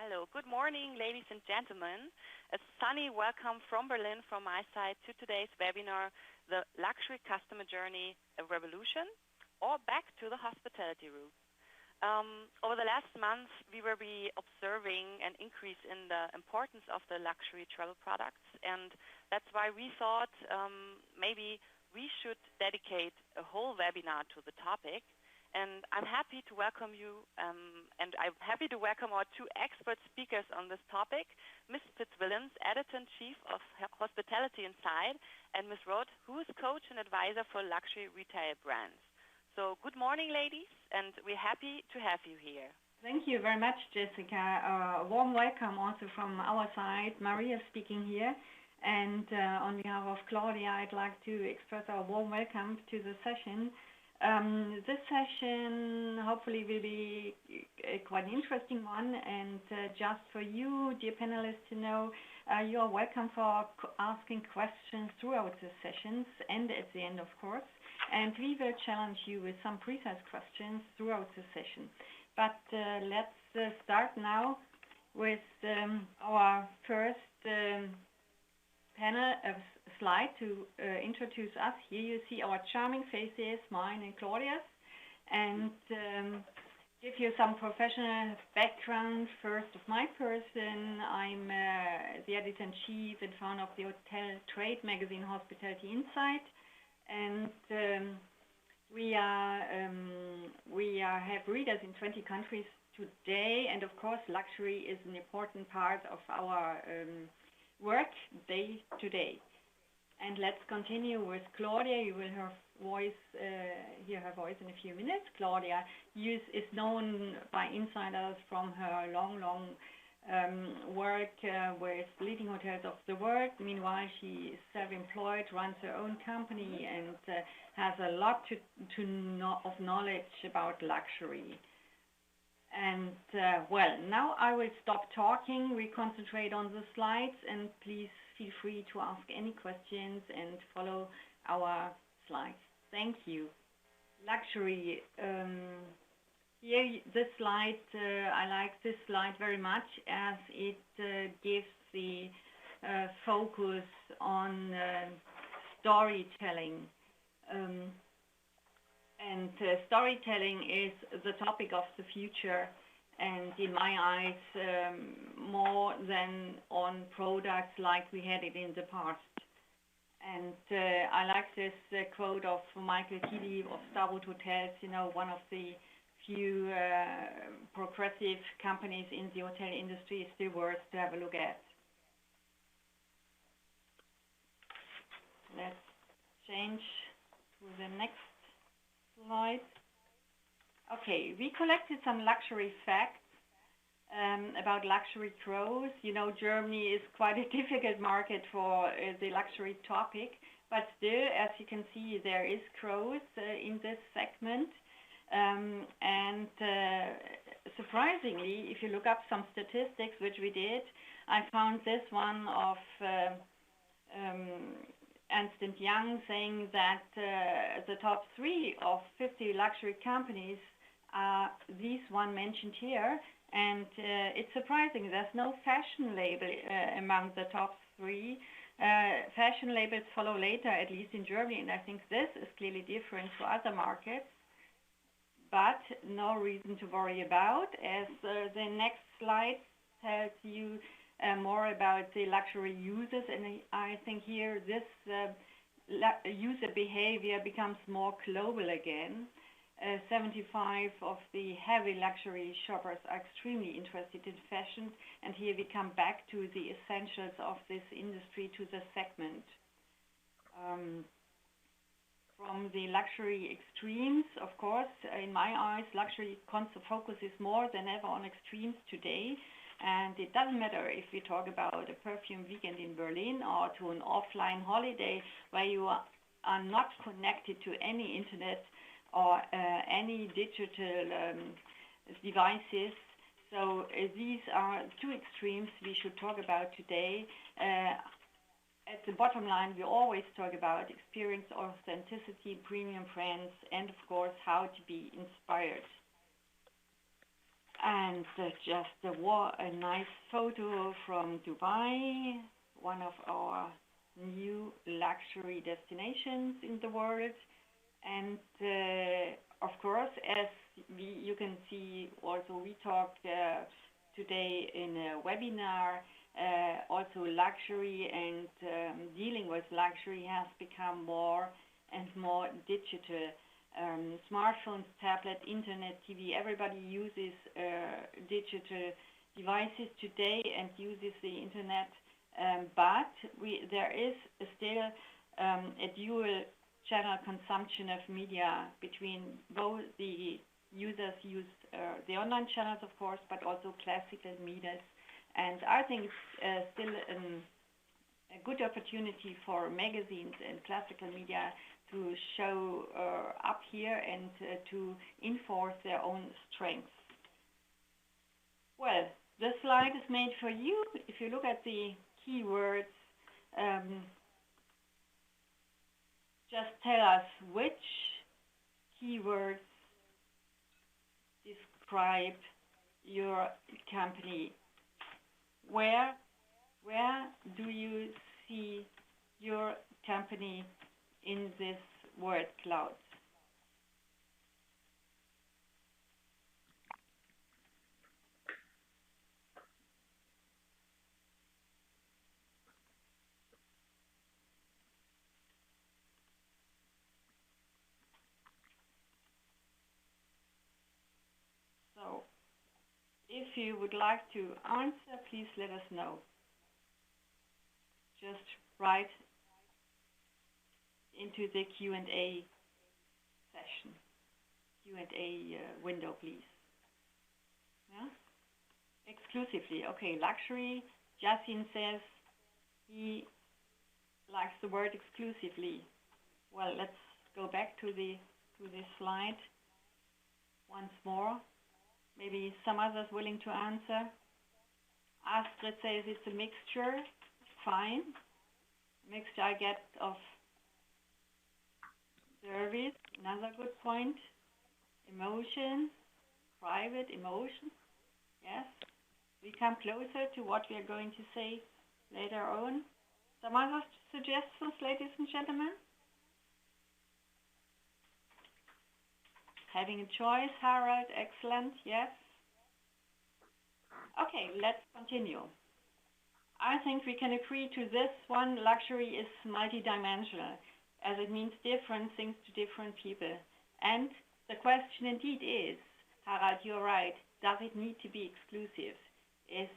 Hello, good morning, ladies and gentlemen. A sunny welcome from Berlin from my side to today's webinar, The Luxury Customer Journey, a Revolution, or Back to the Hospitality Roots. Over the last month, we will be observing an increase in the importance of the luxury travel products, and that's why we thought maybe we should dedicate a whole webinar to the topic. And I'm happy to welcome you, and I'm happy to welcome our two expert speakers on this topic, Ms. Puetz-Willems, Editor-in-Chief of Hospitality Inside, and Ms. Roth, who is coach and advisor for luxury retail brands. So good morning, ladies, and we're happy to have you here. Thank you very much, Jessica. A warm welcome also from our side. Maria speaking here. And on behalf of Claudia, I'd like to express our warm welcome to the session. This session hopefully will be a quite interesting one, and just for you, dear panelists, to know, you are welcome for asking questions throughout the sessions and at the end, of course, and we will challenge you with some precise questions throughout the session. But let's start now with our first panel slide to introduce us. Here you see our charming faces, mine and Claudia's, and give you some professional background. First of my person, I'm the editor-in-chief and founder of the hotel trade magazine Hospitality Inside, and we have readers in 20 countries today, and of course luxury is an important part of our work day to day. And let's continue with Claudia. You will hear her voice in a few minutes. Claudia is known by insiders from her long work with leading hotels of the world. Meanwhile, she is self-employed, runs her own company, and has a lot of knowledge about luxury. And well, now I will stop talking. We concentrate on the slides, and please feel free to ask any questions and follow our slides. Thank you. Luxury. Here, this slide, I like this slide very much as it gives the focus on storytelling. And storytelling is the topic of the future, and in my eyes, more than on products like we had it in the past. And I like this quote of Michael Thiele of Starwood Hotels, you know, one of the few progressive companies in the hotel industry. Is still worth to have a look at. Let's change to the next slide. Okay, we collected some luxury facts about luxury growth. You know, Germany is quite a difficult market for the luxury topic, but still, as you can see, there is growth in this segment. And surprisingly, if you look up some statistics, which we did, I found this one of Ernst & Young saying that the top 3 of 50 luxury companies are these one mentioned here, and it's surprising. There's no fashion label among the top 3. Fashion labels follow later, at least in Germany, and I think this is clearly different to other markets, but no reason to worry about, as the next slide tells you more about the luxury users, and I think here this user behavior becomes more global again. 75 of the heavy luxury shoppers are extremely interested in fashion, and here we come back to the essentials of this industry, to the segment. From the luxury extremes, of course, in my eyes, luxury focuses more than ever on extremes today. And it doesn't matter if we talk about a perfume weekend in Berlin or to an offline holiday where you are not connected to any internet or any digital devices. So these are 2 extremes we should talk about today. At the bottom line, we always talk about experience, authenticity, premium brands, and of course, how to be inspired. And just a nice photo from Dubai, one of our new luxury destinations in the world. And of course, as you can see, also we talked today in a webinar, also luxury and dealing with luxury has become more and more digital. Smartphones, tablet, internet, TV, everybody uses digital devices today and uses the internet, but there is still a dual channel consumption of media between both the users use the online channels, of course, but also classical media. And I think it's still a good opportunity for magazines and classical media to show up here and to enforce their own strengths. Well, this slide is made for you. If you look at the keywords, just tell us which keywords describe your company. Where do you see your company in this word cloud? So, if you would like to answer, please let us know. Just write into the Q&A session, Q&A window, please. Yeah? Exclusively. Okay, luxury. Jasin says he likes the word exclusively. Well, let's go back to the slide once more. Maybe some others willing to answer. Astrid says it's a mixture. Fine. Mixture I get of service. Another good point. Emotion. Private emotion. Yes. We come closer to what we are going to say later on. Some other suggestions, ladies and gentlemen? Having a choice, Harald, excellent, yes. Okay, let's continue. I think we can agree to this one. Luxury is multidimensional, as it means different things to different people. And the question indeed is, Harald, you're right, does it need to be exclusive? Is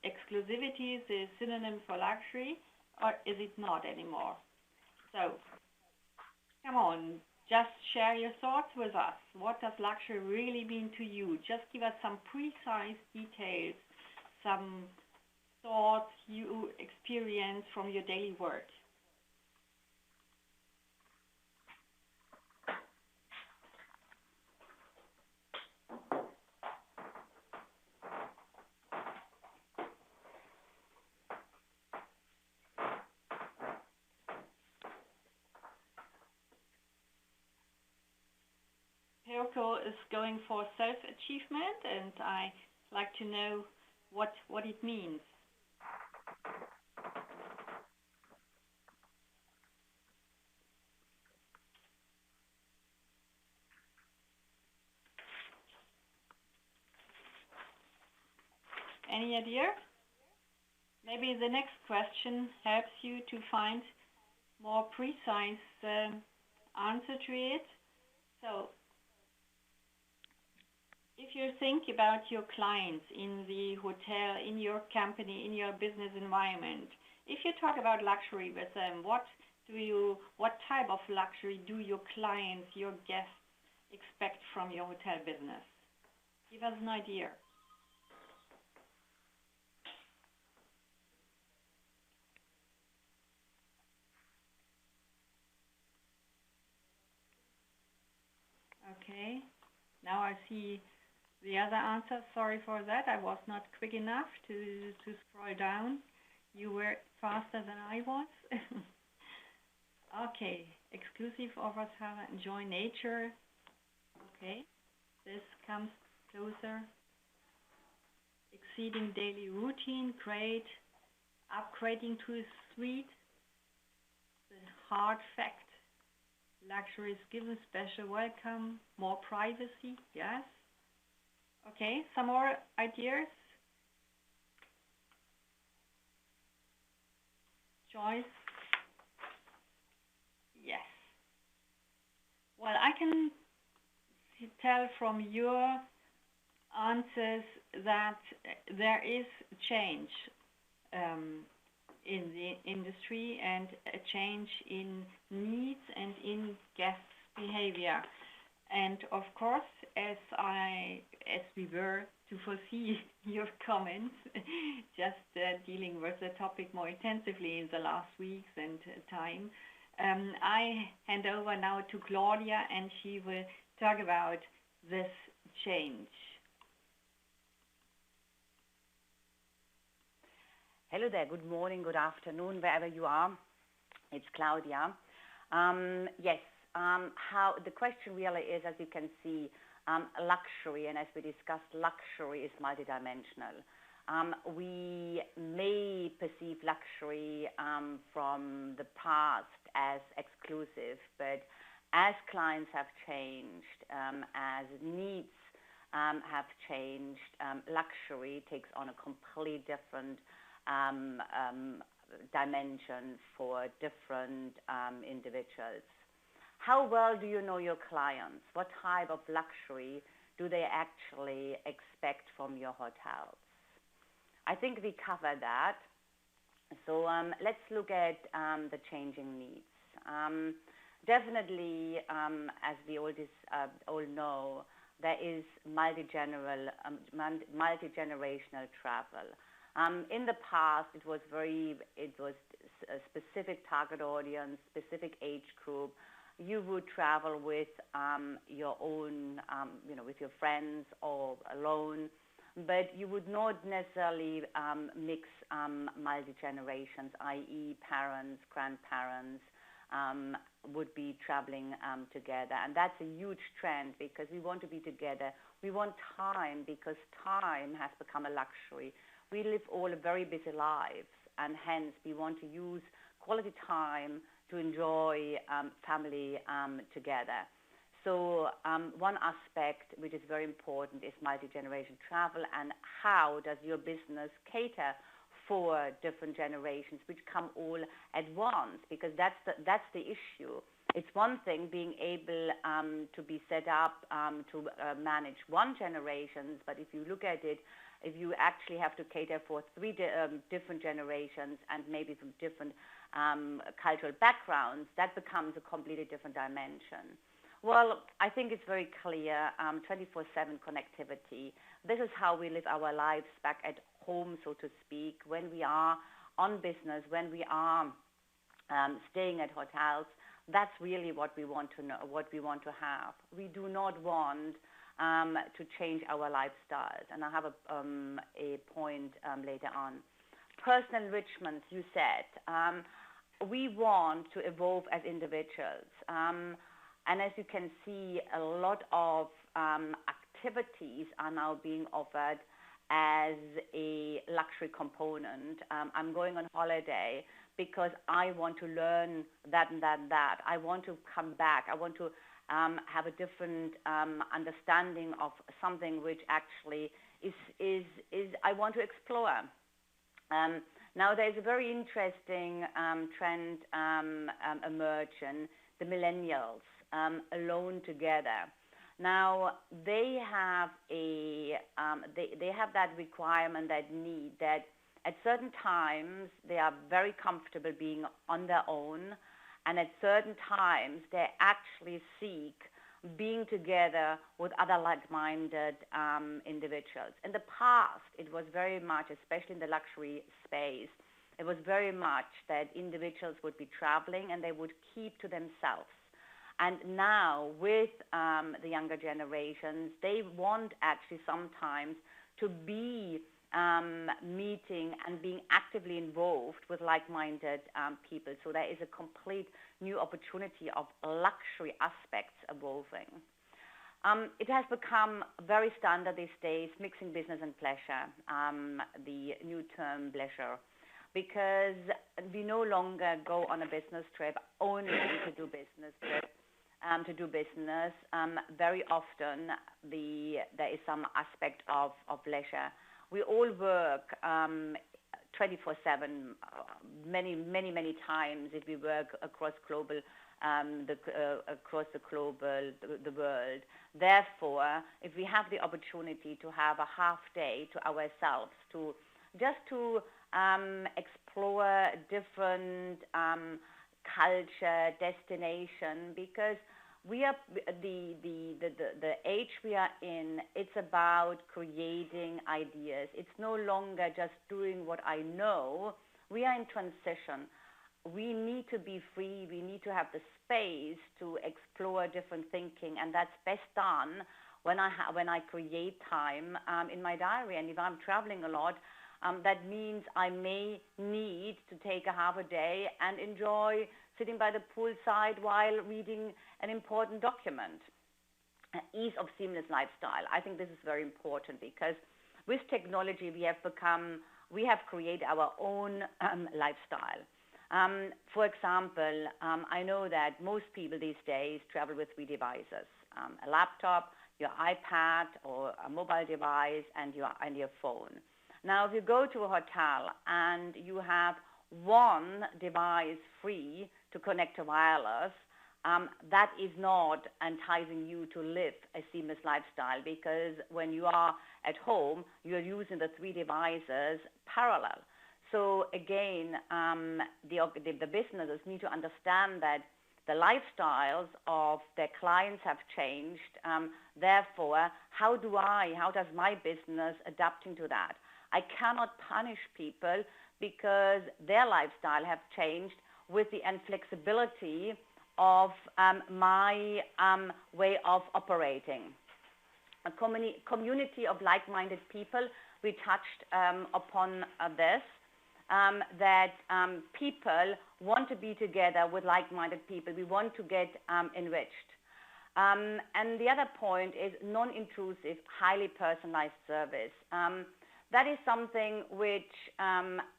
exclusivity the synonym for luxury, or is it not anymore? So, come on. Just share your thoughts with us. What does luxury really mean to you? Just give us some precise details, some thoughts you experience from your daily work. Is going for self-achievement, and I like to know what it means. Any idea? Maybe the next question helps you to find more precise answer to it. So, if you think about your clients in the hotel, in your company, in your business environment, if you talk about luxury with them, what type of luxury do your clients, your guests expect from your hotel business? Give us an idea. Okay, now I see the other answer. Sorry for that. I was not quick enough to scroll down. You were faster than I was. Okay, exclusive offers, enjoy nature. Okay, this comes closer. exceeding daily routine, great, upgrading to a suite. The hard fact, luxury is given special welcome, more privacy, yes. Okay, some more ideas? Choice? Yes. Well, I can tell from your answers that there is change in the industry and a change in needs and in guest behavior. And of course, as we were to foresee your comments, just dealing with the topic more intensively in the last weeks and time, I hand over now to Claudia, and she will talk about this change. Hello there, good morning, good afternoon, wherever you are. It's Claudia. Yes, how the question really is, as you can see, luxury, and as we discussed, luxury is multidimensional. We may perceive luxury from the past as exclusive, but as clients have changed, as needs have changed, luxury takes on a completely different dimension for different individuals. How well do you know your clients? What type of luxury do they actually expect from your hotels? I think we covered that. So let's look at the changing needs. Definitely, as we all know, there is multi-generational travel. In the past, it was a specific target audience, specific age group. You would travel with your own, with your friends or alone, but you would not necessarily mix multi-generations, i.e. parents, grandparents would be traveling together. And that's a huge trend because we want to be together. We want time because time has become a luxury. We live all very busy lives, and hence we want to use quality time to enjoy family together. So one aspect which is very important is multi-generation travel, and how does your business cater for different generations which come all at once, because that's the issue. It's one thing being able to be set up to manage one generation, but if you look at it, if you actually have to cater for three different generations and maybe from different cultural backgrounds, that becomes a completely different dimension. Well, I think it's very clear, 24/7 connectivity. This is how we live our lives back at home, so to speak, when we are on business, when we are staying at hotels. That's really what we want to know, what we want to have. We do not want to change our lifestyles, and I have a point later on. Personal enrichment, you said. We want to evolve as individuals. And as you can see, a lot of activities are now being offered as a luxury component. I'm going on holiday because I want to learn that and that and that. I want to come back. I want to have a different understanding of something which actually is I want to explore. Now there's a very interesting trend emerging, the millennials alone together. Now they have they have that requirement, that need, that at certain times they are very comfortable being on their own, and at certain times they actually seek being together with other like-minded individuals. In the past, it was very much, especially in the luxury space, it was very much that individuals would be traveling and they would keep to themselves. And now with the younger generations, they want actually sometimes to be meeting and being actively involved with like-minded people. So there is a complete new opportunity of luxury aspects evolving. it has become very standard these days, mixing business and pleasure, the new term bleisure, because we no longer go on a business trip only to do business trip. Very often there is some aspect of leisure. We all work 24/7, many times if we work across global, the world. Therefore, if we have the opportunity to have a half day to ourselves, to explore different culture, destination, because we are the age we are in, it's about creating ideas. It's no longer just doing what I know. We are in transition. We need to be free. We need to have the space to explore different thinking, and that's best done when I create time in my diary. And if I'm traveling a lot, that means I may need to take a half a day and enjoy sitting by the poolside while reading an important document. Ease of seamless lifestyle. I think this is very important because with technology we have created our own lifestyle. For example, I know that most people these days travel with 3 devices: a laptop, your iPad, or a mobile device, and your phone. Now, if you go to a hotel and you have one device free to connect to wireless, that is not enticing you to live a seamless lifestyle, because when you are at home, you're using the 3 devices parallel. So again, the businesses need to understand that the lifestyles of their clients have changed. Therefore, how does my business adapting to that? I cannot punish people because their lifestyle have changed with the inflexibility of my way of operating. A community of like-minded people, we touched upon this, that people want to be together with like-minded people. We want to get enriched. And the other point is non-intrusive, highly personalized service. That is something which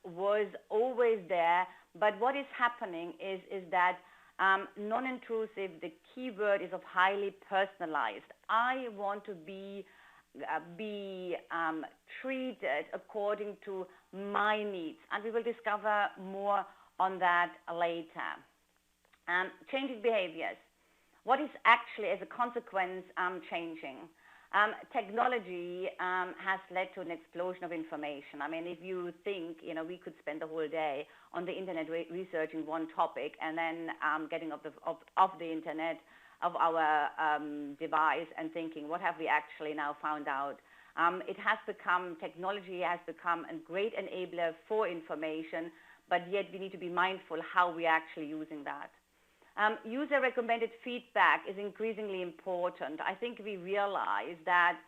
was always there, but what is happening is that non-intrusive, the key word is of highly personalized. I want to be treated according to my needs, and we will discover more on that later. Changing behaviors. What is actually, as a consequence, changing? Technology has led to an explosion of information. I mean, if you think, we could spend the whole day on the internet researching one topic and then getting off the internet of our device and thinking, what have we actually now found out? Technology has become a great enabler for information, but yet we need to be mindful how we're actually using that. User-recommended feedback is increasingly important. I think we realize that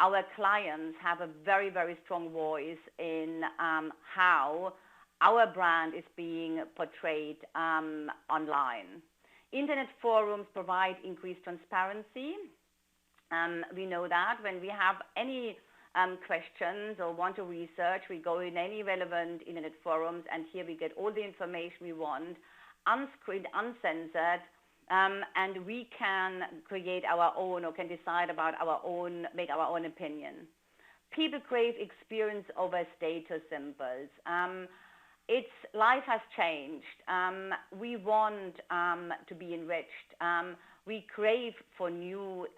our clients have a very, very strong voice in how our brand is being portrayed online. Internet forums provide increased transparency. We know that when we have any questions or want to research, we go in any relevant internet forums, and here we get all the information we want, unscreened, uncensored, and we can create our own or can decide about make our own opinion. People crave experience over status symbols. Life has changed. We want to be enriched. We crave for new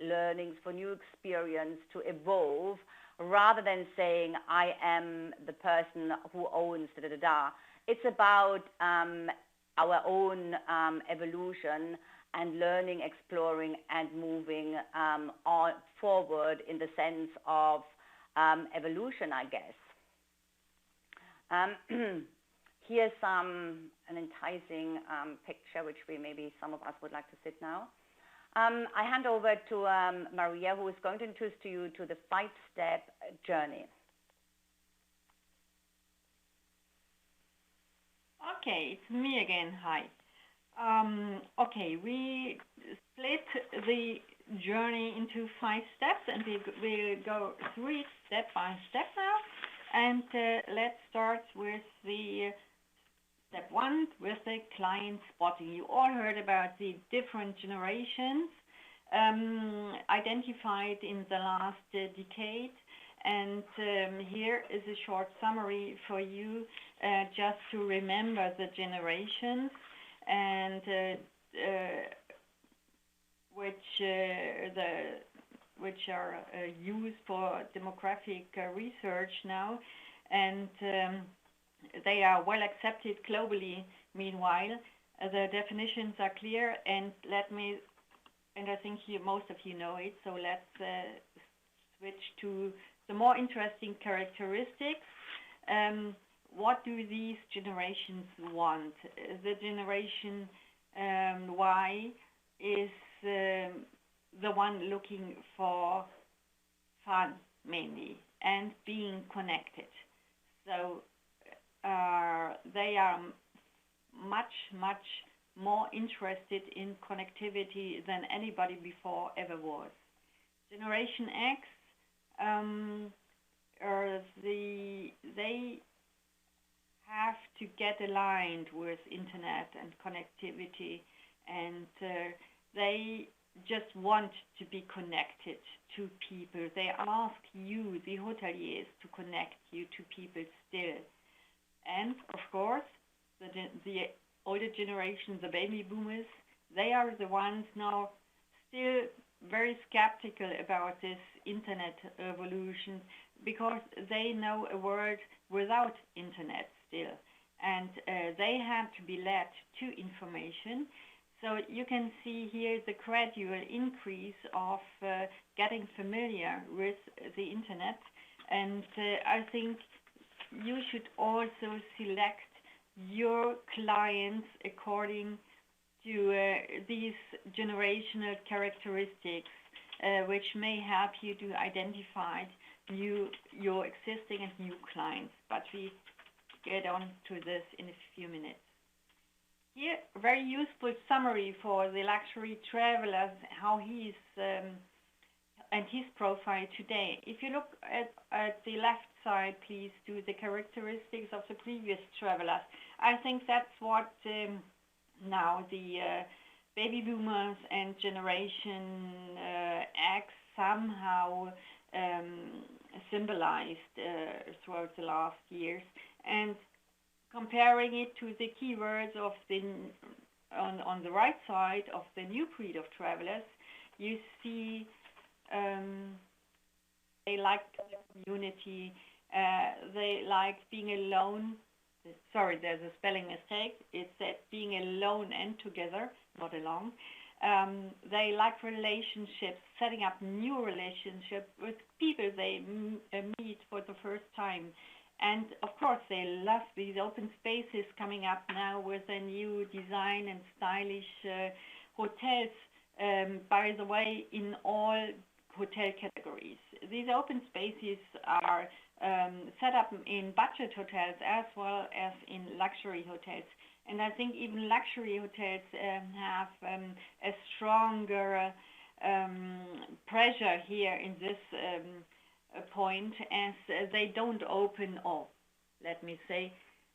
learnings, for new experience, to evolve, rather than saying, I am the person who owns da-da-da-da. It's about our own evolution and learning, exploring, and moving forward in the sense of evolution, I guess. Here's an enticing picture, which maybe some of us would like to sit now. I hand over to Maria, who is going to introduce to you to the 5-step journey. Okay, it's me again. Hi. Okay, we split the journey into 5 steps, and we'll go through it step by step now. And let's start with the step 1, with the client spotting. You all heard about the different generations identified in the last decade. And here is a short summary for you, just to remember the generations and which are used for demographic research now, and they are well accepted globally. Meanwhile, the definitions are clear, and I think most of you know it. So let's switch to the more interesting characteristics. What do these generations want? The generation Y is the one looking for fun mainly and being connected. So they are much more interested in connectivity than anybody before ever was. Generation X, they have to get aligned with internet and connectivity, and they just want to be connected to people. They ask you, the hoteliers, to connect you to people still. And of course, the older generation, the baby boomers, they are the ones now still very skeptical about this internet evolution, because they know a world without internet still, and they have to be led to information. So you can see here the gradual increase of getting familiar with the internet, and I think you should also select your clients according to these generational characteristics, which may help you to identify your existing and new clients. But we get on to this in a few minutes. Here, a very useful summary for the luxury traveler, how he's and his profile today. If you look at the left side, please, do the characteristics of the previous travelers. I think that's what now the baby boomers and Generation X somehow symbolized throughout the last years. And comparing it to the keywords of on the right side of the new breed of travelers, you see they like community, they like being alone. Sorry, there's a spelling mistake. It said being alone and together, not alone. They like relationships, setting up new relationships with people they meet for the first time. And of course, they love these open spaces coming up now with a new design and stylish hotels, by the way, in all hotel categories. These open spaces are set up in budget hotels as well as in luxury hotels. And I think even luxury hotels have a stronger pressure here in this point, as they don't open all. Let me say,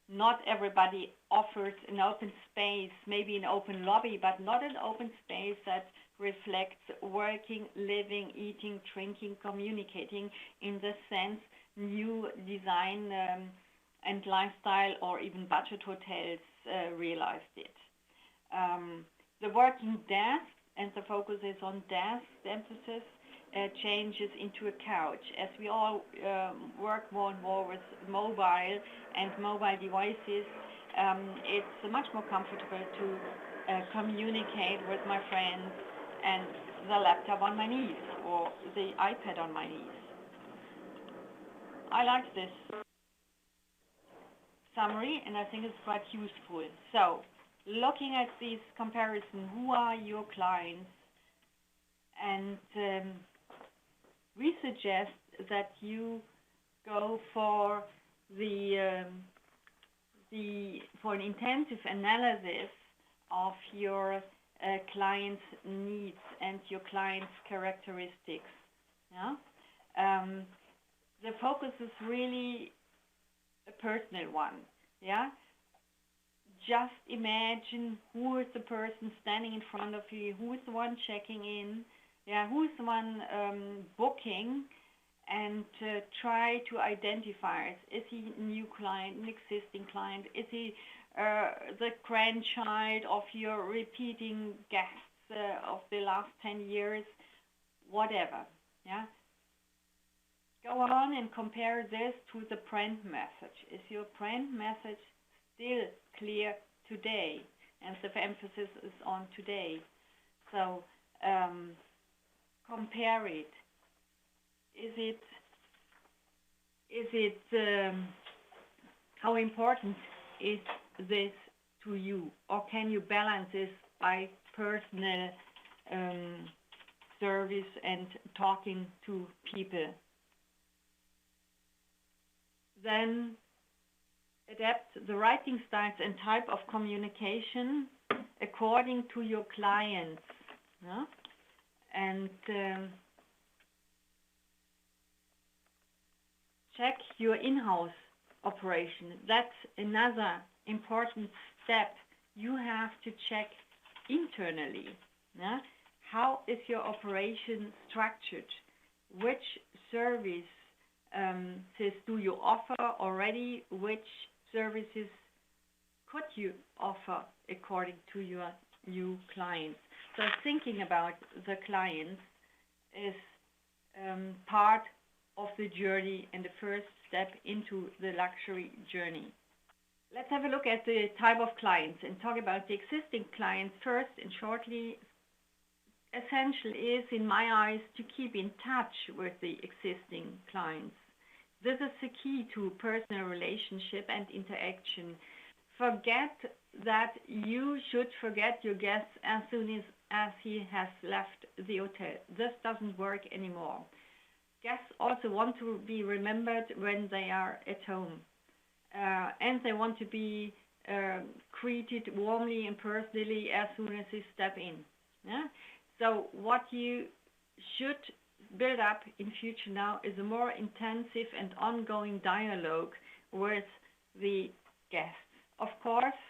not everybody offers an open space, maybe an open lobby, but not an open space that reflects working, living, eating, drinking, communicating in the sense new design and lifestyle or even budget hotels realized it. The working desk, and the focus is on desk, the emphasis changes into a couch. As we all work more and more with mobile and mobile devices, it's much more comfortable to communicate with my friends and the laptop on my knees or the iPad on my knees. I like this summary, and I think it's quite useful. So, looking at this comparison, who are your clients? And we suggest that you go for for an intensive analysis of your client's needs and your client's characteristics. Yeah? The focus is really a personal one. Yeah? Just imagine who is the person standing in front of you, who is the one checking in, who is the one booking, and try to identify it. Is he a new client, an existing client? Is he the grandchild of your repeating guests of the last 10 years? Whatever. Yeah. Go on and compare this to the brand message. Is your brand message still clear today? And the emphasis is on today. So compare it. Is it how important is this to you, or can you balance this by personal service and talking to people? Then adapt the writing styles and type of communication according to your clients. Yeah? And check your in-house operation. That's another important step. You have to check internally. Yeah? How is your operation structured? Which services do you offer already? Which services could you offer according to your new clients? So thinking about the clients is part of the journey and the first step into the luxury journey. Let's have a look at the type of clients and talk about the existing clients first and shortly. Essential is, in my eyes, to keep in touch with the existing clients. This is the key to personal relationship and interaction. Forget that you should forget your guest as soon as he has left the hotel. This doesn't work anymore. Guests also want to be remembered when they are at home. And they want to be greeted warmly and personally as soon as they step in. Yeah? So what you should build up in future now is a more intensive and ongoing dialogue with the guests. Of course,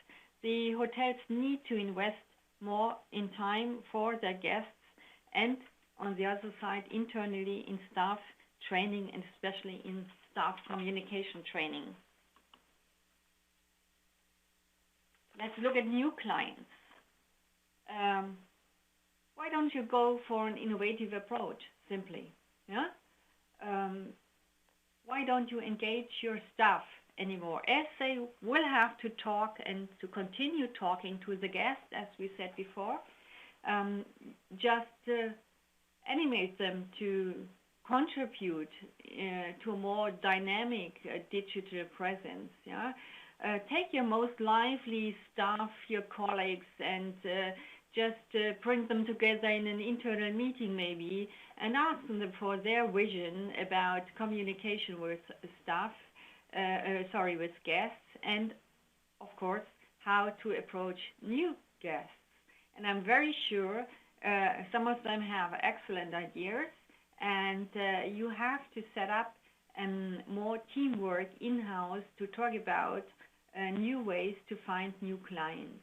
the hotels need to invest more in time for their guests and on the other side internally in staff training and especially in staff communication training. Let's look at new clients. Why don't you go for an innovative approach, simply? Yeah? Why don't you engage your staff anymore? As they will have to talk and to continue talking to the guests, as we said before, just animate them to contribute to a more dynamic digital presence. Yeah? Take your most lively staff, your colleagues, and just bring them together in an internal meeting maybe and ask them for their vision about communication with staff, with guests, and of course how to approach new guests. And I'm very sure some of them have excellent ideas, and you have to set up more teamwork in-house to talk about new ways to find new clients.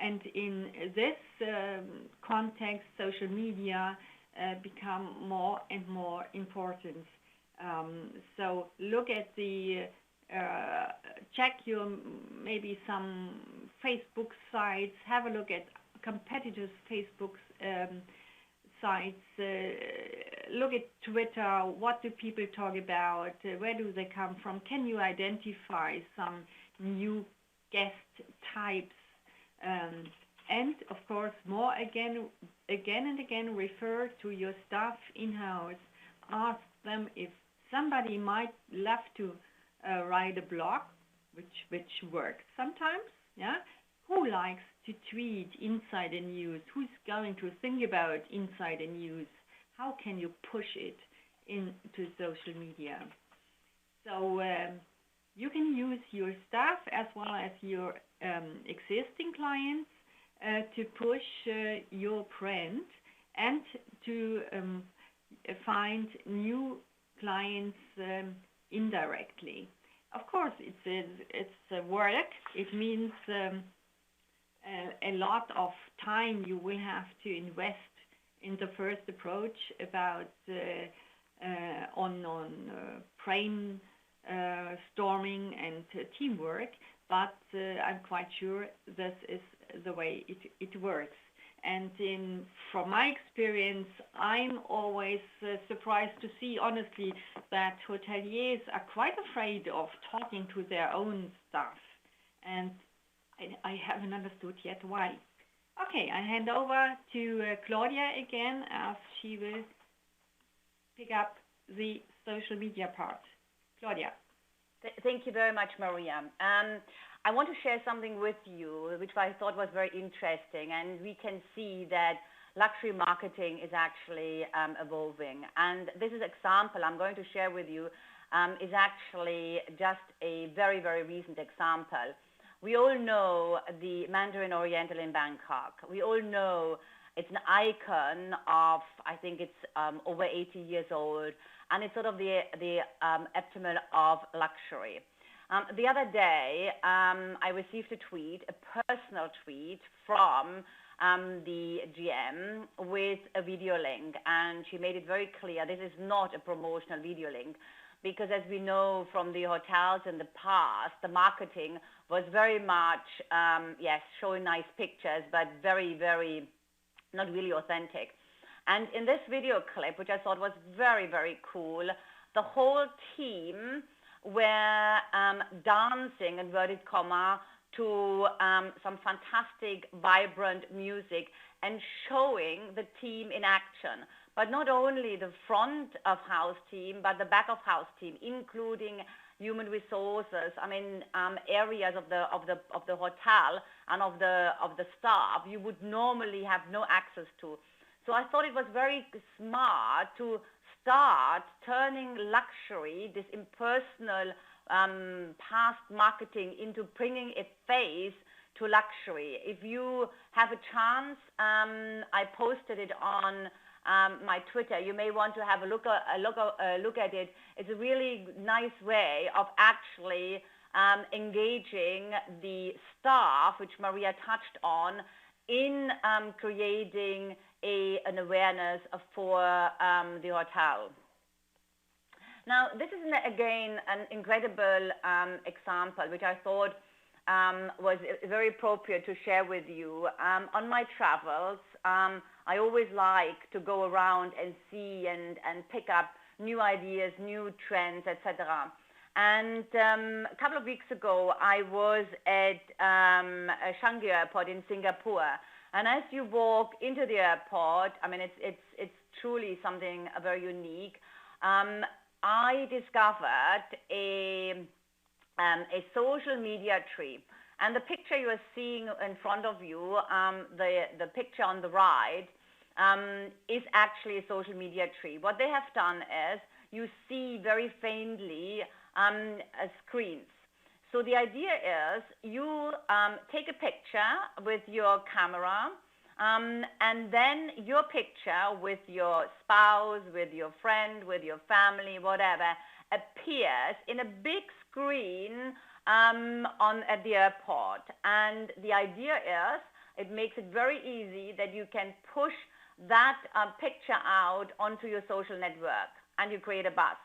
And in this context, social media become more and more important. So look at the, check your maybe some Facebook sites, have a look at competitors' Facebook sites, look at Twitter, what do people talk about, where do they come from, can you identify some new guest types, and of course more again and again refer to your staff in-house. Ask them if somebody might love to write a blog, which works sometimes, yeah? Who likes to tweet insider news? Who's going to think about insider news? How can you push it into social media? So you can use your staff as well as your existing clients to push your brand and to find new clients indirectly. Of course, it's a work. It means a lot of time you will have to invest in the first approach about on brainstorming and teamwork, but I'm quite sure this is the way it works. And from my experience, I'm always surprised to see, honestly, that hoteliers are quite afraid of talking to their own staff. And I haven't understood yet why. Okay, I hand over to Claudia again, as she will pick up the social media part. Claudia. Thank you very much, Maria. I want to share something with you, which I thought was very interesting, and we can see that luxury marketing is actually evolving. And this is example I'm going to share with you is actually just a very, very recent example. We all know the Mandarin Oriental in Bangkok. We all know it's an icon of, I think it's over 80 years old, and it's sort of the epitome of luxury. The other day, I received a tweet, a personal tweet from the GM with a video link, and she made it very clear this is not a promotional video link, because as we know from the hotels in the past, the marketing was very much, yes, showing nice pictures, but very, very not really authentic. And in this video clip, which I thought was very, very cool, the whole team were dancing, inverted comma, to some fantastic, vibrant music and showing the team in action. But not only the front of house team, but the back of house team, including human resources. I mean, areas of the hotel and of the staff you would normally have no access to. So I thought it was very smart to start turning luxury, this impersonal past marketing, into bringing a face to luxury. If you have a chance, I posted it on my Twitter. You may want to have a look at it. It's a really nice way of actually engaging the staff, which Maria touched on, in creating an awareness for the hotel. Now, this is again an incredible example, which I thought was very appropriate to share with you. On my travels, I always like to go around and see and pick up new ideas, new trends, etc. And a couple of weeks ago, I was at Changi Airport in Singapore. And as you walk into the airport, I mean, it's truly something very unique. I discovered a social media tree. And the picture you are seeing in front of you, the picture on the right, is actually a social media tree. What they have done is you see very faintly screens. So the idea is you take a picture with your camera, and then your picture with your spouse, with your friend, with your family, whatever, appears in a big screen at the airport. And the idea is it makes it very easy that you can push that picture out onto your social network, and you create a buzz,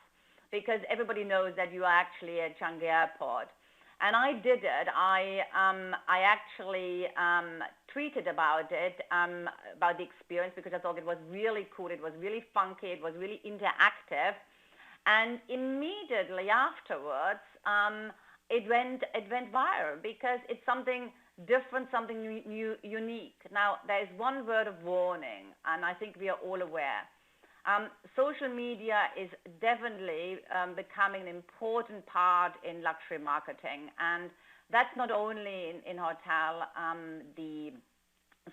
because everybody knows that you are actually at Changi Airport. And I did it. I actually tweeted about it, about the experience, because I thought it was really cool. It was really funky. It was really interactive. And immediately afterwards, it went viral, because it's something different, something new, unique. Now, there is one word of warning, and I think we are all aware. Social media is definitely becoming an important part in luxury marketing, and that's not only in hotel.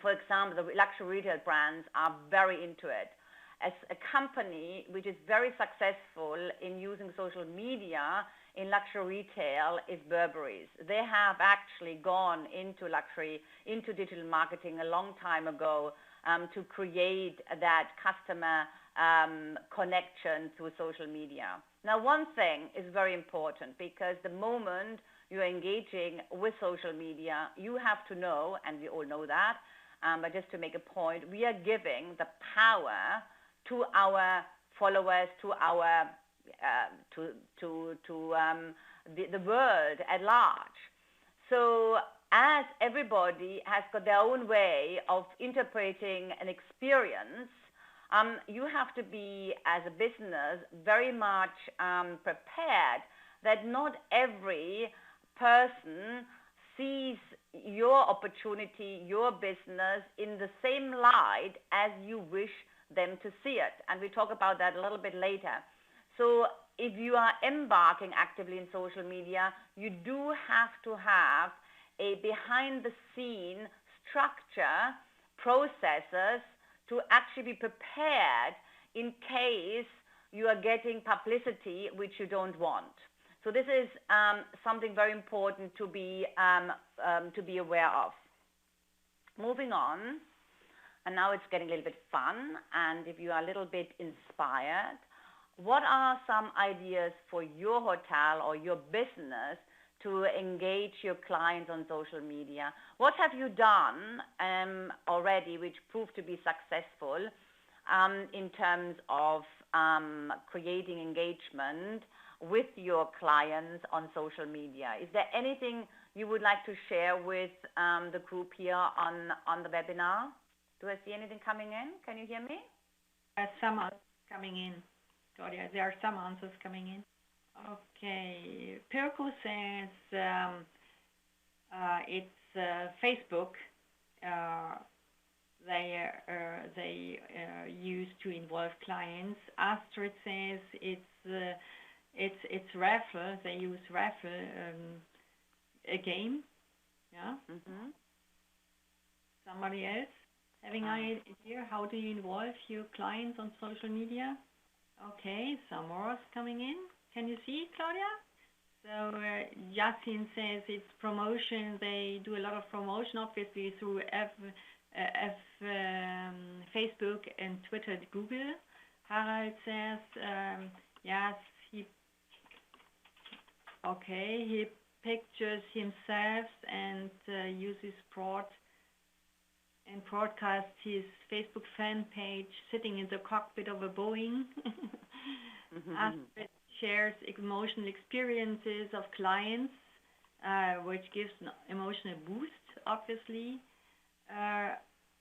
For example, the luxury retail brands are very into it, as a company which is very successful in using social media in luxury retail is Burberry's. They have actually gone into luxury, into digital marketing a long time ago to create that customer connection through social media. Now, one thing is very important, because the moment you're engaging with social media, you have to know, and we all know that, but just to make a point, we are giving the power to our followers, to our the world at large. So as everybody has got their own way of interpreting an experience, you have to be, as a business, very much prepared that not every person sees your opportunity, your business in the same light as you wish them to see it. And we talk about that a little bit later. So if you are embarking actively in social media, you do have to have a behind-the-scene structure, processes to actually be prepared in case you are getting publicity which you don't want. So this is something very important to be aware of. Moving on, and now it's getting a little bit fun, and if you are a little bit inspired, what are some ideas for your hotel or your business to engage your clients on social media? What have you done already which proved to be successful in terms of creating engagement with your clients on social media? Is there anything you would like to share with the group here on the webinar? Do I see anything coming in? Can you hear me? Some answers coming in, Claudia. There are some answers coming in. Okay. Pirko says it's Facebook. They use to involve clients. Astrid says it's raffle. They use raffle, a game. Yeah. Mm-hmm. Somebody else having an idea? How do you involve your clients on social media? Okay, some more is coming in. Can you see, Claudia? So Yasin says it's promotion. They do a lot of promotion, obviously, through Facebook and Twitter, Google. Harald says, yes, he pictures himself and uses broadcasts his Facebook fan page sitting in the cockpit of a Boeing. Astrid shares emotional experiences of clients, which gives an emotional boost, obviously.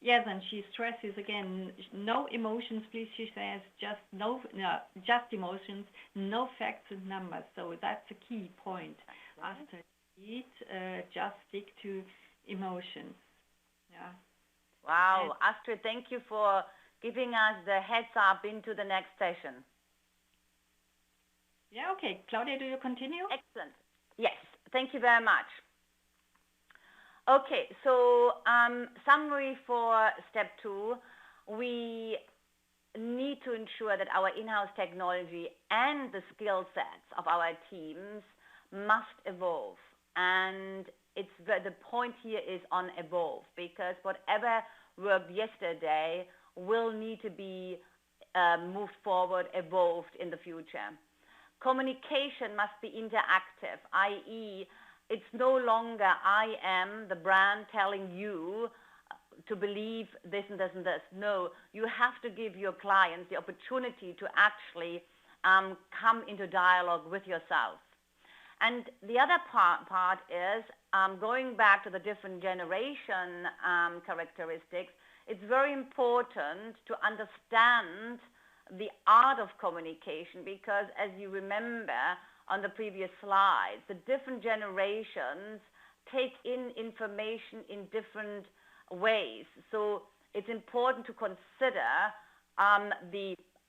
Yes, and she stresses again, no emotions, please, she says, just emotions, no facts and numbers. So that's a key point. After just stick to emotions. Yeah. Wow, Astrid, thank you for giving us the heads up into the next session. Yeah, okay. Claudia, do you continue? Excellent. Yes, thank you very much. Okay, so summary for step 2. We need to ensure that our in-house technology and the skill sets of our teams must evolve. And the point here is on evolve, because whatever worked yesterday will need to be moved forward, evolved in the future. Communication must be interactive, i.e., it's no longer I am the brand telling you to believe this and this and this. No, you have to give your clients the opportunity to actually come into dialogue with yourself. And the other part is going back to the different generation characteristics. It's very important to understand the art of communication, because as you remember on the previous slides, the different generations take in information in different ways. So it's important to consider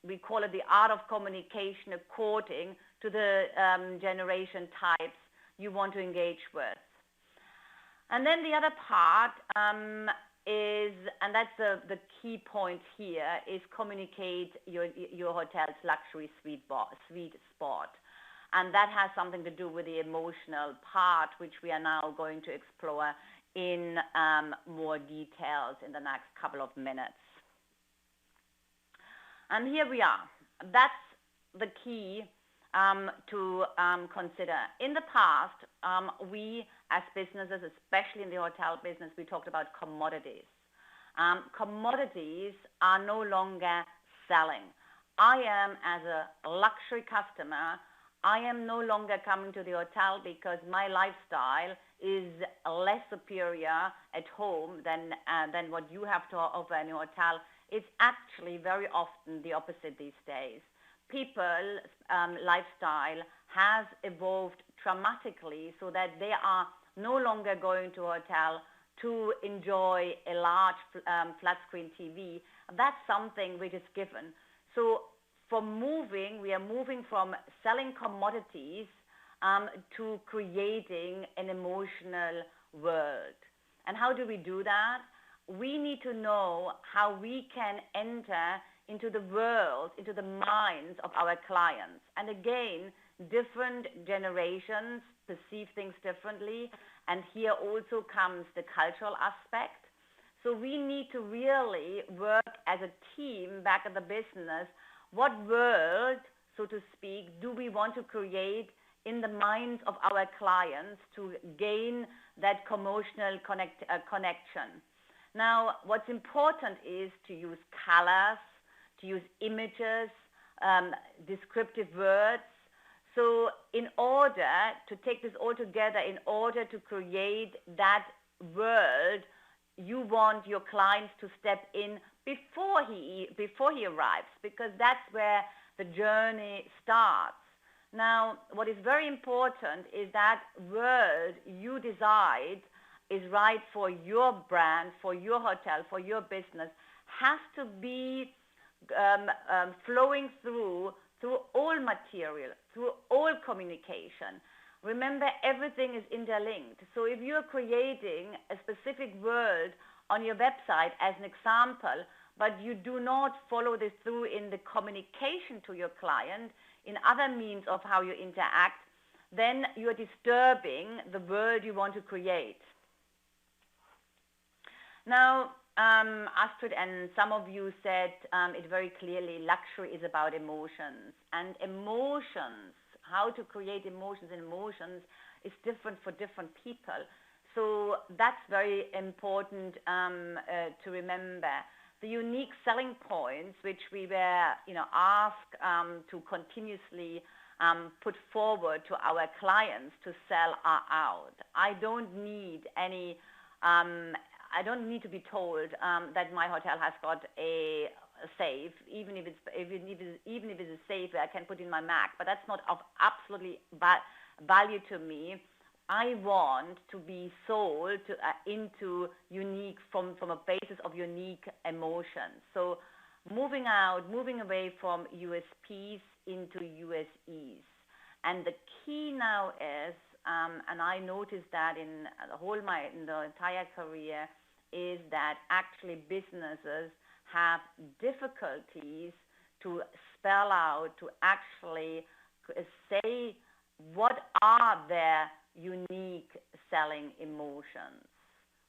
we call it the art of communication according to the generation types you want to engage with. And then the other part, is, and that's the key point here, is communicate your hotel's luxury sweet spot. And that has something to do with the emotional part, which we are now going to explore in more details in the next couple of minutes. And here we are. That's the key to consider. In the past, we as businesses, especially in the hotel business, we talked about commodities. Commodities are no longer selling. I am, as a luxury customer, I am no longer coming to the hotel because my lifestyle is less superior at home than what you have to offer in a hotel. It's actually very often the opposite these days. People's lifestyle has evolved dramatically so that they are no longer going to a hotel to enjoy a large flat screen TV. That's something which is given. So we are moving from selling commodities to creating an emotional world. And how do we do that? We need to know how we can enter into the world, into the minds of our clients. And again, different generations perceive things differently. And here also comes the cultural aspect. So we need to really work as a team back at the business. What world, so to speak, do we want to create in the minds of our clients to gain that emotional connection? Now, what's important is to use colors, to use images, descriptive words. So in order to take this all together, in order to create that world, you want your clients to step in before he arrives, because that's where the journey starts. Now, what is very important is that world you decide is right for your brand, for your hotel, for your business, has to be flowing through all material, through all communication. Remember, everything is interlinked. So if you're creating a specific world on your website as an example, but you do not follow this through in the communication to your client, in other means of how you interact, then you're disturbing the world you want to create. Now, Astrid and some of you said it very clearly, luxury is about emotions. And emotions, how to create emotions and emotions is different for different people. So that's very important to remember. The unique selling points which we were asked to continuously put forward to our clients to sell are out. I don't need to be told that my hotel has got a safe, even if it's a safe that I can put in my Mac, but that's not of absolutely value to me. I want to be sold into unique, from a basis of unique emotions. So moving away from USPs into USEs. And the key now is, and I noticed that in the entire career, is that actually businesses have difficulties to spell out, to actually say what are their unique selling emotions.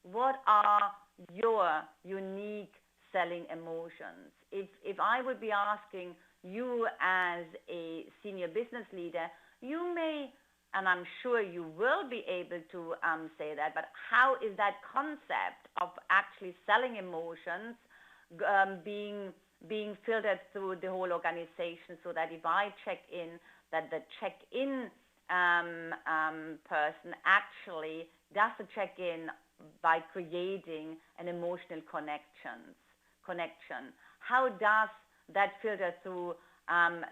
What are your unique selling emotions? If I would be asking you as a senior business leader, you may, and I'm sure you will be able to say that, but how is that concept of actually selling emotions being filtered through the whole organization, so that if I check in, that the check-in person actually does the check-in by creating an emotional connection. How does that filter through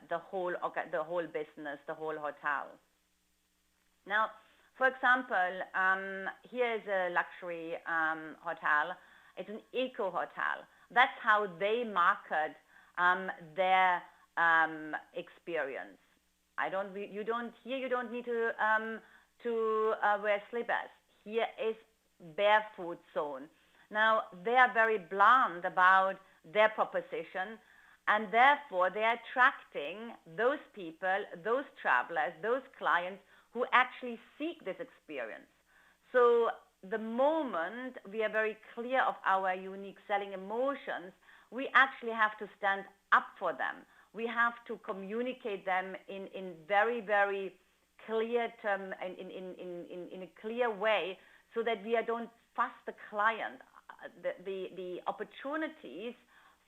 the whole business, the whole hotel? Now, for example, here is a luxury hotel. It's an eco hotel. That's how they market their experience. You don't need to wear slippers. Here is barefoot zone. Now, they are very blunt about their proposition, and therefore they are attracting those people, those travelers, those clients who actually seek this experience. So the moment we are very clear of our unique selling emotions, we actually have to stand up for them. We have to communicate them in very, very clear term, in a clear way, so that we don't fuss the client. The opportunities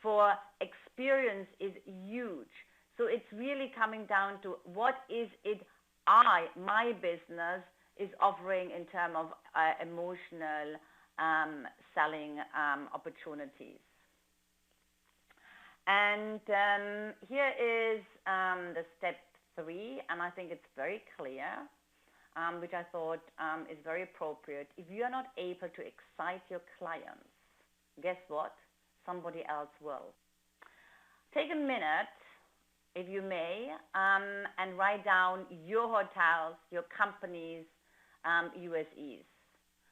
for experience is huge. So it's really coming down to what is it my business is offering in terms of emotional selling opportunities. And here is the step 3, and I think it's very clear, which I thought is very appropriate. If you are not able to excite your clients, guess what? Somebody else will. Take a minute, if you may, and write down your hotels, your companies, USEs.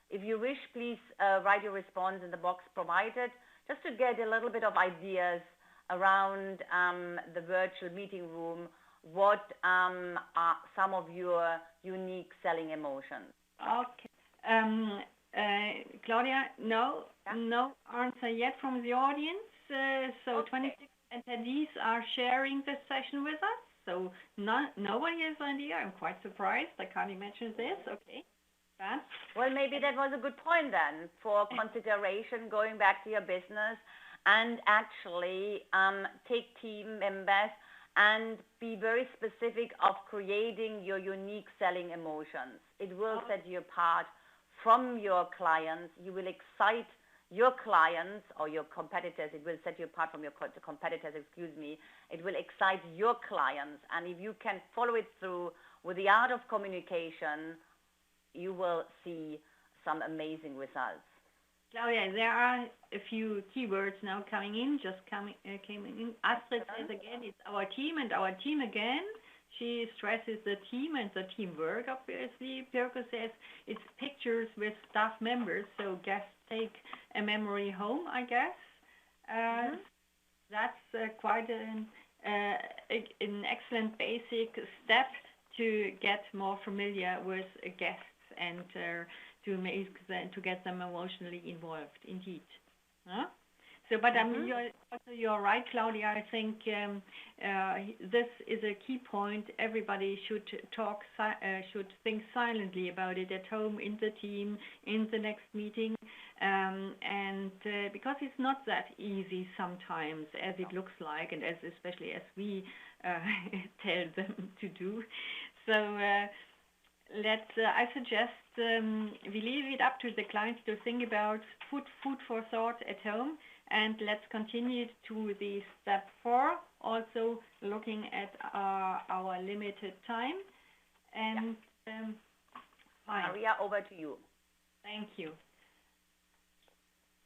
If you wish, please write your response in the box provided, just to get a little bit of ideas around the virtual meeting room. What are some of your unique selling emotions? Okay. Claudia, no answer yet from the audience. So okay. 26 attendees are sharing this session with us. So nobody has an idea. I'm quite surprised. I can't imagine this. Okay. Well, maybe that was a good point then for consideration, going back to your business and actually take team members and be very specific of creating your unique selling emotions. It will set you apart from your clients. You will excite your clients or your competitors. It will set you apart from your competitors, It will excite your clients. And if you can follow it through with the art of communication, you will see some amazing results. Claudia, there are a few keywords now coming in, came in. Astrid says again, it's our team and our team again. She stresses the team and the teamwork, obviously. Pirko says it's pictures with staff members, so guests take a memory home, I guess. That's quite an excellent basic step to get more familiar with guests and to get them emotionally involved, indeed. Huh? So, but you're right, Claudia. I think this is a key point. Everybody should should think silently about it at home, in the team, in the next meeting, and because it's not that easy sometimes, as it looks like, and especially as we tell them to do. So I suggest we leave it up to the clients to think about food for thought at home. And let's continue to the step 4, also looking at our limited time. And Maria, over to you. Thank you.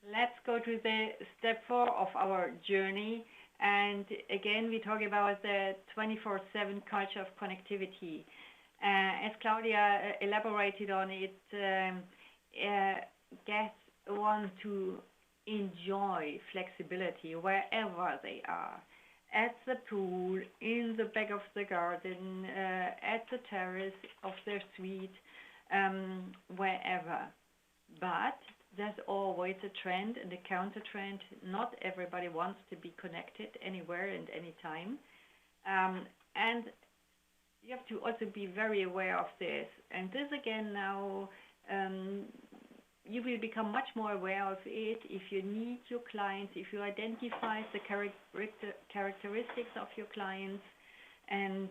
Let's go to the step 4 of our journey. And again, we talk about the 24/7 culture of connectivity. As Claudia elaborated on it, guests want to enjoy flexibility wherever they are, at the pool, in the back of the garden, at the terrace of their suite, wherever. But there's always a trend and a counter trend. Not everybody wants to be connected anywhere and anytime. And you have to also be very aware of this. And this again now, you will become much more aware of it if you need your clients, if you identify the characteristics of your clients, and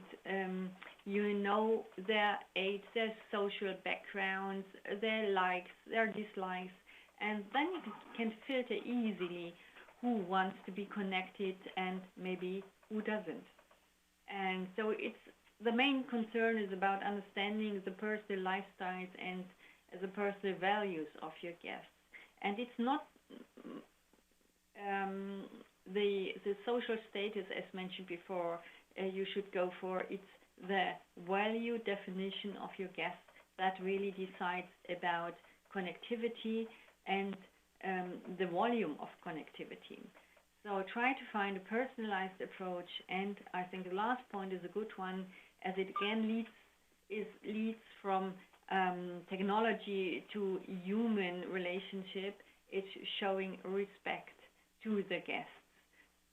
you know their age, their social backgrounds, their likes, their dislikes, and then you can filter easily who wants to be connected and maybe who doesn't. And so the main concern is about understanding the personal lifestyles and the personal values of your guests. And it's not the social status, as mentioned before, you should go for. It's the value definition of your guests that really decides about connectivity and the volume of connectivity. So try to find a personalized approach, and I think the last point is a good one, as it again leads from technology to human relationship. It's showing respect to the guest,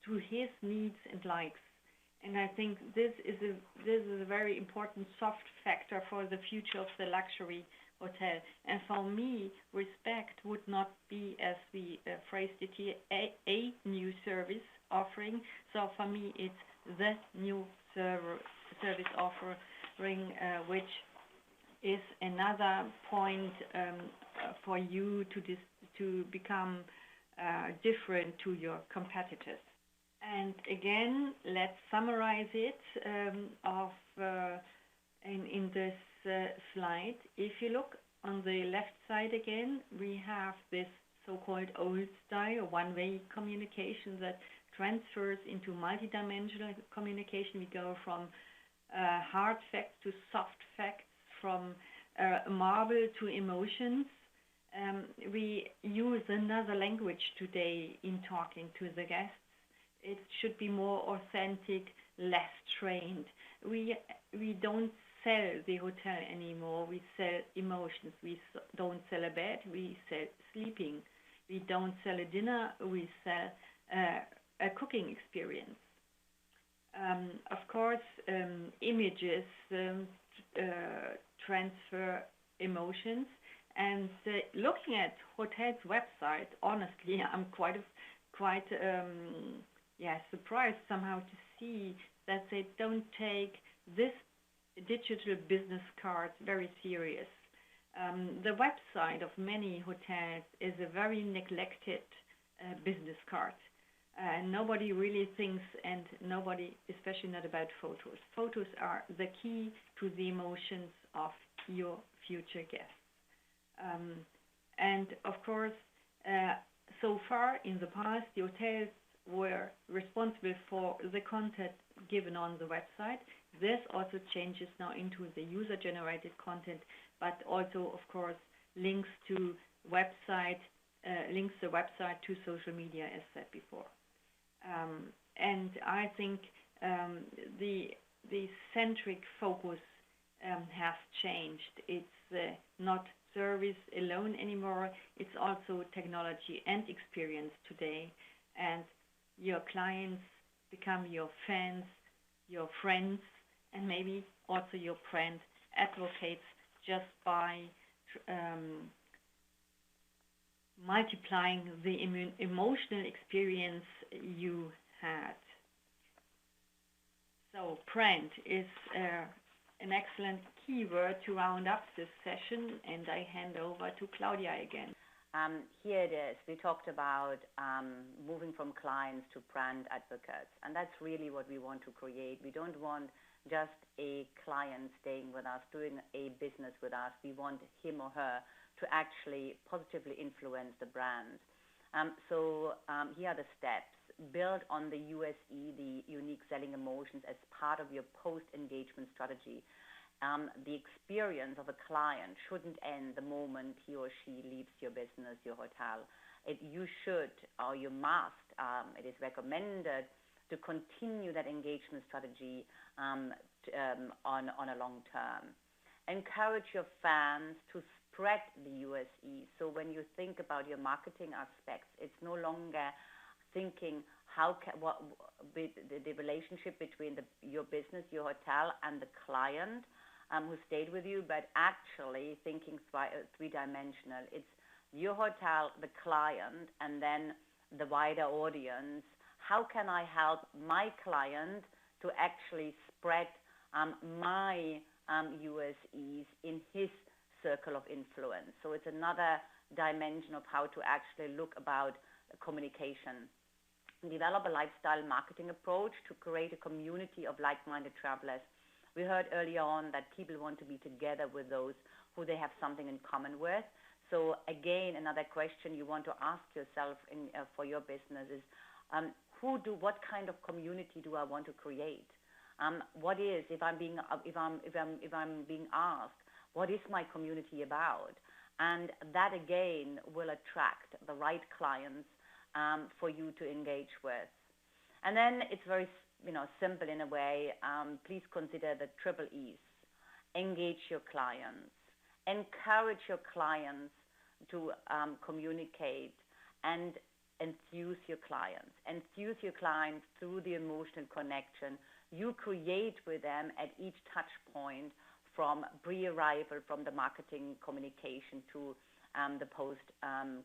to his needs and likes. And I think this is a very important soft factor for the future of the luxury hotel. And for me, respect would not be, as we phrased it here, a new service offering. So for me, it's the new service offering, which is another point for you to become different to your competitors. And again, let's summarize it in this slide. If you look on the left side again, we have this so-called old style, one-way communication that transfers into multidimensional communication. We go from hard facts to soft facts, from marble to emotions. We use another language today in talking to the guests. It should be more authentic, less trained. We don't sell the hotel anymore. We sell emotions. We don't sell a bed. We sell sleeping. We don't sell a dinner. We sell a cooking experience. Of course, images transfer emotions. And looking at hotels' website, honestly, I'm quite surprised somehow to see that they don't take this digital business card very serious. The website of many hotels is a very neglected business card. Nobody really thinks, and nobody, especially not about photos. Photos are the key to the emotions of your future guests. And of course, so far in the past, the hotels were responsible for the content given on the website. This also changes now into the user-generated content, but also, of course, links the website to social media, as said before. And I think the centric focus has changed. It's not service alone anymore. It's also technology and experience today. And your clients become your fans, your friends, and maybe also your brand advocates just by multiplying the emotional experience you had. So brand is an excellent keyword to round up this session, and I hand over to Claudia again. Here it is. We talked about moving from clients to brand advocates, and that's really what we want to create. We don't want just a client staying with us, doing a business with us. We want him or her to actually positively influence the brand. Here are the steps. Build on the USE, the unique selling emotions, as part of your post-engagement strategy. The experience of a client shouldn't end the moment he or she leaves your business, your hotel. You should, or you must, it is recommended to continue that engagement strategy on a long term. Encourage your fans to spread the USE. So when you think about your marketing aspects, it's no longer thinking the relationship between your business, your hotel, and the client who stayed with you, but actually thinking three-dimensional. It's your hotel, the client, and then the wider audience. How can I help my client to actually spread my USEs in his circle of influence? So it's another dimension of how to actually look about communication. Develop a lifestyle marketing approach to create a community of like-minded travelers. We heard earlier on that people want to be together with those who they have something in common with. So again, another question you want to ask yourself for your business is, what kind of community do I want to create? What is, if I'm being asked, what is my community about? And that, again, will attract the right clients for you to engage with. And then it's very, simple in a way. Please consider the triple E's. Engage your clients. Encourage your clients to communicate, and enthuse your clients. Enthuse your clients through the emotional connection you create with them at each touch point, from pre-arrival, from the marketing communication to the post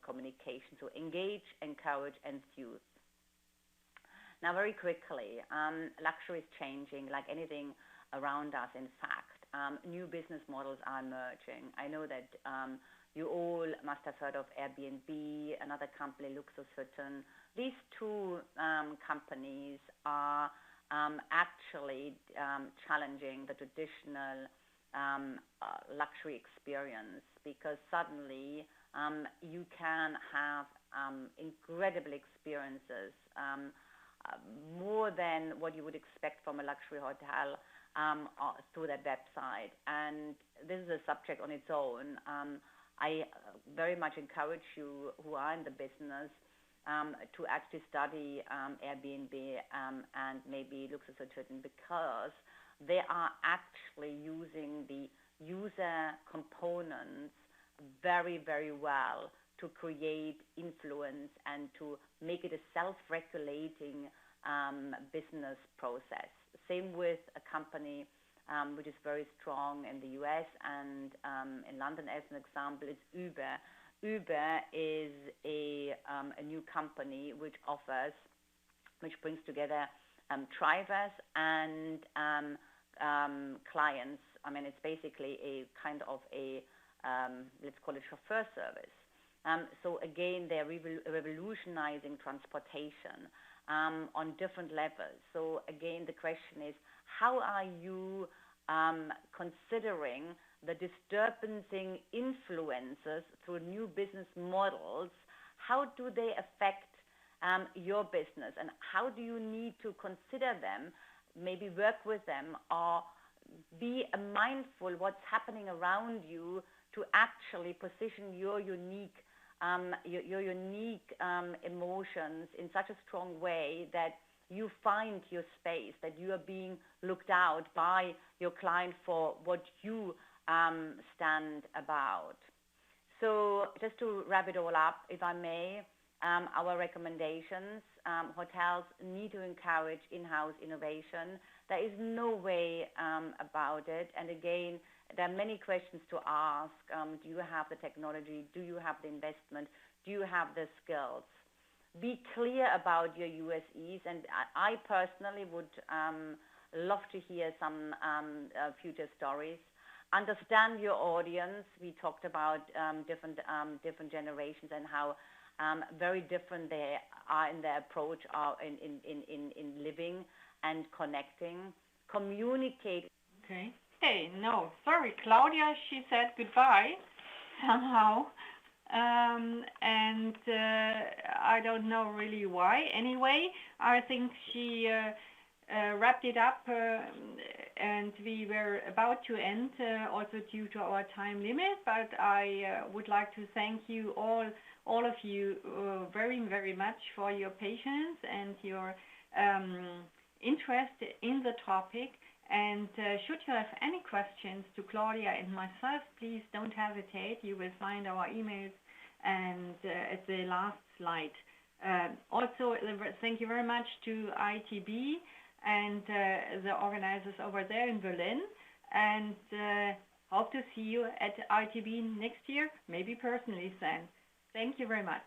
communication. So engage, encourage, enthuse. Now, very quickly, luxury is changing like anything around us. In fact, new business models are emerging. I know that you all must have heard of Airbnb, another company, Luxuscertain. These two companies are actually challenging the traditional luxury experience, because suddenly you can have incredible experiences, more than what you would expect from a luxury hotel through that website. And this is a subject on its own. I very much encourage you who are in the business to actually study Airbnb and maybe Luxuscertain, because they are actually using the user components very, very well to create influence and to make it a self-regulating business process. Same with a company which is very strong in the US and in London, as an example, it's Uber. Uber is a new company which brings together drivers and clients. I mean, it's basically a kind of a, let's call it chauffeur service. So again, they're revolutionizing transportation on different levels. So again, the question is, how are you considering the disturbing influences through new business models? How do they affect your business, and how do you need to consider them, maybe work with them, or be mindful what's happening around you to actually position your unique emotions in such a strong way that you find your space, that you are being looked out by your client for what you stand about. So just to wrap it all up, if I may, our recommendations, hotels need to encourage in-house innovation. There is no way about it. And again, there are many questions to ask. Do you have the technology? Do you have the investment? Do you have the skills? Be clear about your USEs. And I personally would love to hear some future stories. Understand your audience. We talked about different generations and how very different they are in their approach, are in living and connecting. Communicate. Okay. Hey, no, sorry, Claudia, she said goodbye somehow. And I don't know really why. Anyway, I think she wrapped it up, and we were about to end, also due to our time limit. But I would like to thank you all of you very, very much for your patience and your interest in the topic. And should you have any questions to Claudia and myself, please don't hesitate. You will find our emails and at the last slide. Also, thank you very much to ITB and the organizers over there in Berlin. And hope to see you at ITB next year, maybe personally then. Thank you very much.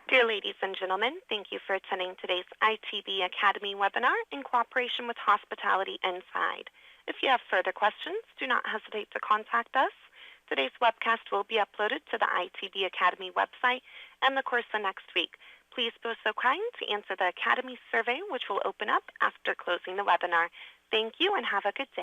Dear ladies and gentlemen, thank you for attending today's ITB Academy webinar in cooperation with Hospitality Inside. If you have further questions, do not hesitate to contact us. Today's webcast will be uploaded to the ITB Academy website and the course the next week. Please be so kind to answer the Academy survey, which will open up after closing the webinar. Thank you and have a good day.